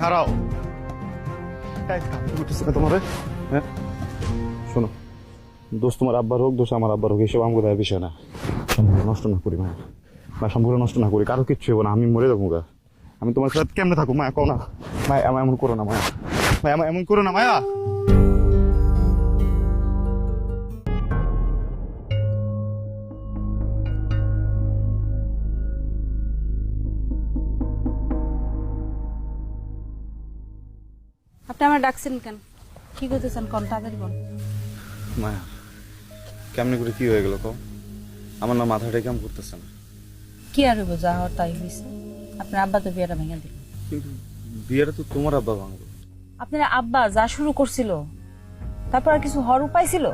খারাও তোমার হ্যাঁ শোনো, দোষ তোমার আব্বার হোক দোষ আমার আব্বার হোক, এসব আমাকে দেওয়ার বিষয় না। সম্পর্ক নষ্ট না করি মায়া, বা সম্পর্ক নষ্ট না করি, কারো কিচ্ছু হবো না, আমি মরে যাবো গা। আমি তোমার সাথে কেমনে থাকবো মায়া, কও না মায়া, আমার এমন করো না মায়া, মায়া আমার এমন করো না মায়া। আপনি আমার ডাকছেন কেন? কি করতেছেন কোন? তাড়াতাড়ি বল। মায়া কেমনে করে কি হয়ে গেল কও, আমার না মাথাটাই কাম করতেছে না। কি আর হইব, যা হওয়ার তাই হয়েছে। আপনার আব্বা তো বিয়েটা ভেঙে দিল। কিন্তু বিয়েটা তো তোমার আব্বা ভাঙলো। আপনার আব্বা যা শুরু করছিল তারপর আর কিছু হওয়ার উপায় ছিল?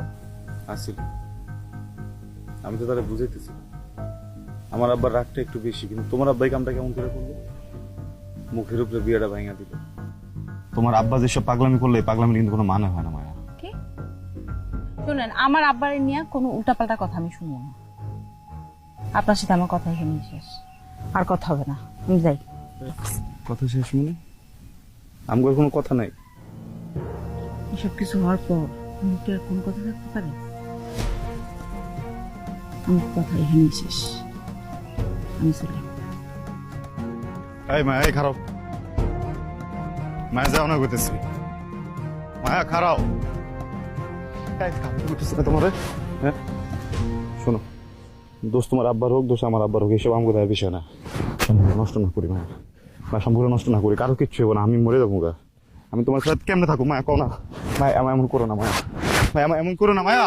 আসছিল, আমি তো তারা বুঝাইতেছি। আমার আব্বার রাগটা একটু বেশি, কিন্তু তোমার আব্বাই কামটা কেমন করে করলো, মুখের উপরে বিয়েটা ভাঙা দিল। তোমার আব্বা যেসব পাগলামি করলে, পাগলামি কিন্তু কোনো মানে হয় না মায়া। কি শুনেন, আমার আব্বারে নিয়ে কোনো উল্টাপাল্টা কথা আমি শুনবো না। আপনার সাথে আমার কথা এখানে শেষ, আর কথা হবে না, আমি যাই। কথা শেষ মানে? আমার কোনো কথা নাই। এসব কিছু হওয়ার পর মুখে আর কোনো কথা থাকতে পারে? আমার কথা এখানে শেষ, আমি চলে। এই মায়া, এই খারাপ মায়া, যাও না করতেছি মায়া, খারাও তোমার হ্যাঁ শোনো, দোষ তোমার আব্বার হোক দোষ আমার আব্বার হোক, এসব আমাকে দেওয়ার বিষয় না। সম্পর্ক নষ্ট না করি মায়া, বা সম্পর্ক নষ্ট না করি, কারো কিচ্ছু হবো না, আমি মরে যাবো গা। আমি তোমার সাথে কেমনে থাকবো মায়া, কও না মায়া, আমার এমন করো না মায়া, মায়া আমার এমন করো না মায়া।